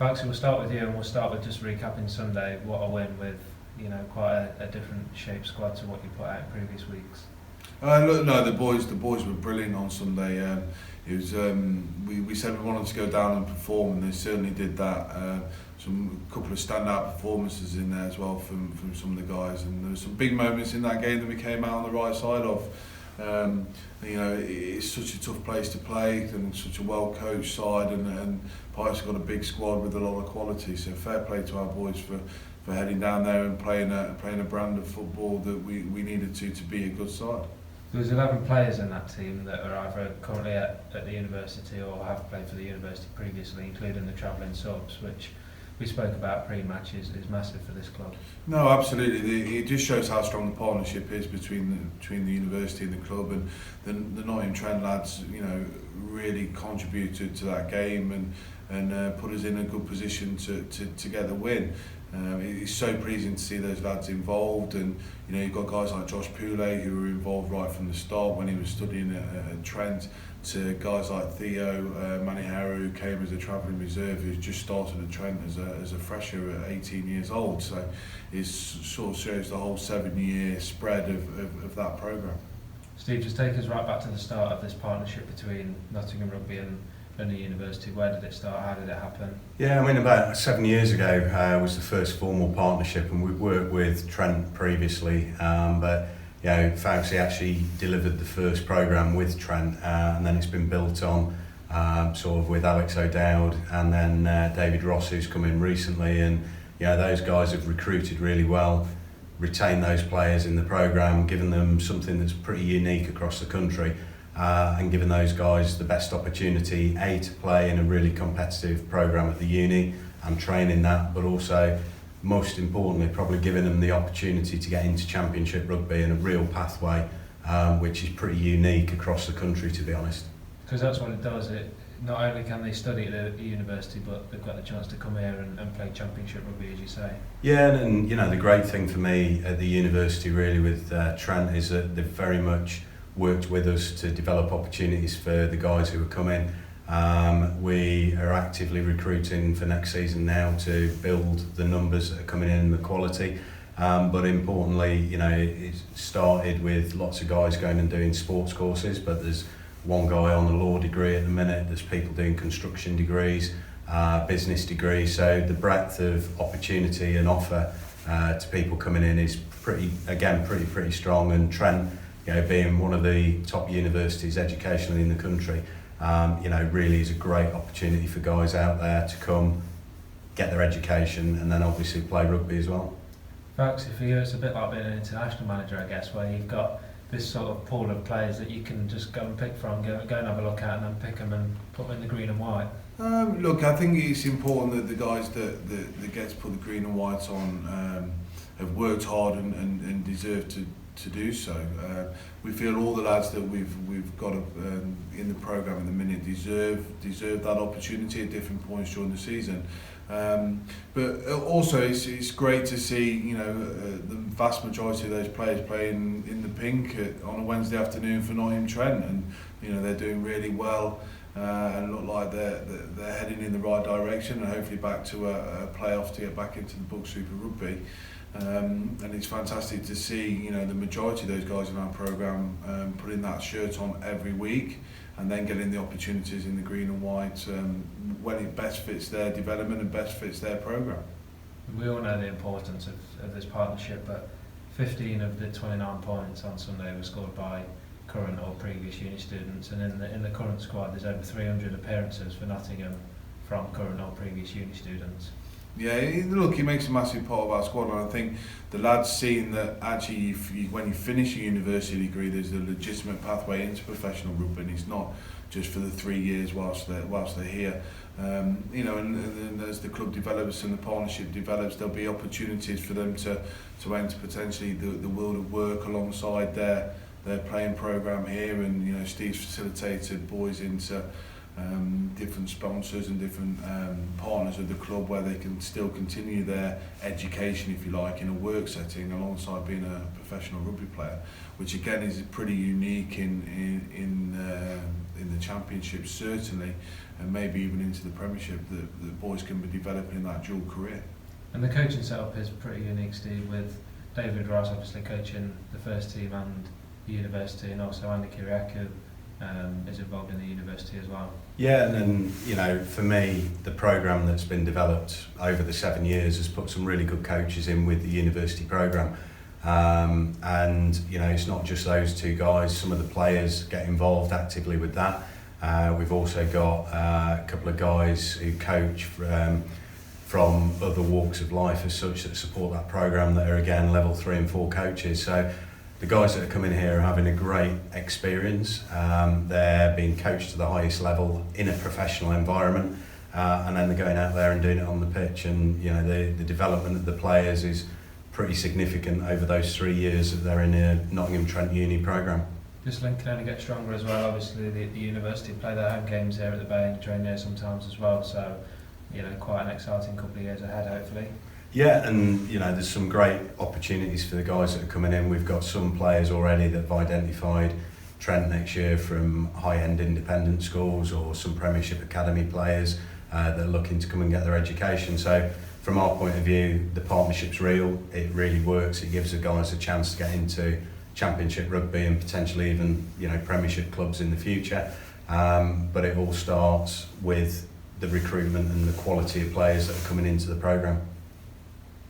Fowkes, we'll start with you, and we'll start with just recapping Sunday. What a win with, quite a different shaped squad to what you put out in previous weeks. Look, no, the boys were brilliant on Sunday. It was we said we wanted to go down and perform, and they certainly did that. A couple of standout performances in there as well from some of the guys, and there were some big moments in that game that we came out on the right side of. It's such a tough place to play, and such a well coached side, and Pike's have got a big squad with a lot of quality. So fair play to our boys for heading down there and playing a brand of football that we needed to be a good side. There was 11 players in that team that are either currently at the university or have played for the university previously, including the travelling subs, which we spoke about pre-match is massive for this club. No, absolutely. It just shows how strong the partnership is between the university and the club, and the Nottingham Trent lads, really contributed to that game and put us in a good position to get the win. It's so pleasing to see those lads involved, and you've got guys like Josh Poulet who were involved right from the start when he was studying at Trent, to guys like Theo Manihara, who came as a travelling reserve, who's just started at Trent as a fresher at 18 years old. So it sort of shows the whole 7-year spread of that programme. Steve, just take us right back to the start of this partnership between Nottingham Rugby and the university. Where did it start? How did it happen? Yeah, about 7 years ago was the first formal partnership, and we've worked with Trent previously, but Fowkes actually delivered the first programme with Trent, and then it's been built on sort of with Alex O'Dowd and then David Ross, who's come in recently, and those guys have recruited really well, retained those players in the programme, given them something that's pretty unique across the country, and given those guys the best opportunity to play in a really competitive programme at the uni and train in that, but also most importantly probably giving them the opportunity to get into Championship rugby in a real pathway, which is pretty unique across the country, to be honest. Because that's what it does. It not only can they study at the university, but they've got the chance to come here and play Championship rugby, as you say. Yeah, and the great thing for me at the university really with Trent is that they've very much worked with us to develop opportunities for the guys who are coming. We are actively recruiting for next season now to build the numbers that are coming in and the quality. But importantly, it started with lots of guys going and doing sports courses, but there's one guy on the law degree at the minute, there's people doing construction degrees, business degrees, so the breadth of opportunity and offer to people coming in is pretty strong, and Trent, being one of the top universities educationally in the country, really is a great opportunity for guys out there to come, get their education, and then obviously play rugby as well. Fowkes, for you it's a bit like being an international manager, I guess, where you've got this sort of pool of players that you can just go and pick from, go and have a look at, and then pick them and put them in the green and white. Look, I think it's important that the guys that get to put the green and whites on have worked hard and deserve to do so. We feel all the lads that we've got in the programme at the minute deserve that opportunity at different points during the season. But also it's great to see the vast majority of those players playing in the pink on a Wednesday afternoon for Nottingham Trent, and they're doing really well and look like they're heading in the right direction, and hopefully back to a playoff to get back into the Book Super Rugby. And it's fantastic to see the majority of those guys in our programme putting that shirt on every week and then getting the opportunities in the green and white when it best fits their development and best fits their programme. We all know the importance of this partnership, but 15 of the 29 points on Sunday were scored by current or previous uni students, and in the current squad there's over 300 appearances for Nottingham from current or previous uni students. Yeah, look, he makes a massive part of our squad, and I think the lads seeing that actually when you finish a university degree there's a legitimate pathway into professional rugby, and it's not just for the 3 years whilst they're here. And as the club develops and the partnership develops, there'll be opportunities for them to enter potentially the world of work alongside their playing programme here, and Steve's facilitated boys into different sponsors and different partners of the club where they can still continue their education, if you like, in a work setting alongside being a professional rugby player, which again is pretty unique in the Championship certainly, and maybe even into the Premiership, that boys can be developing that dual career. And the coaching setup is pretty unique, Steve, with David Ross obviously coaching the first team and the university, and also Andy Kiriakou is involved in the university as well. Yeah, and then, you know, for me, the programme that's been developed over the 7 years has put some really good coaches in with the university programme. And, you know, it's not just those two guys, some of the players get involved actively with that. We've also got a couple of guys who coach from other walks of life as such that support that programme that are again level 3 and 4 coaches. So the guys that are coming here are having a great experience. They're being coached to the highest level in a professional environment, and then they're going out there and doing it on the pitch. And you know, the development of the players is pretty significant over those 3 years that they're in a Nottingham Trent Uni programme. This link can only get stronger as well. Obviously, the university play their home games here at the Bay and train here sometimes as well. So, you know, quite an exciting couple of years ahead, hopefully. Yeah, and you know, there's some great opportunities for the guys that are coming in. We've got some players already that have identified Trent next year from high-end independent schools, or some Premiership Academy players that are looking to come and get their education. So from our point of view, the partnership's real, it really works. It gives the guys a chance to get into Championship Rugby and potentially even, you know, Premiership clubs in the future. But it all starts with the recruitment and the quality of players that are coming into the programme.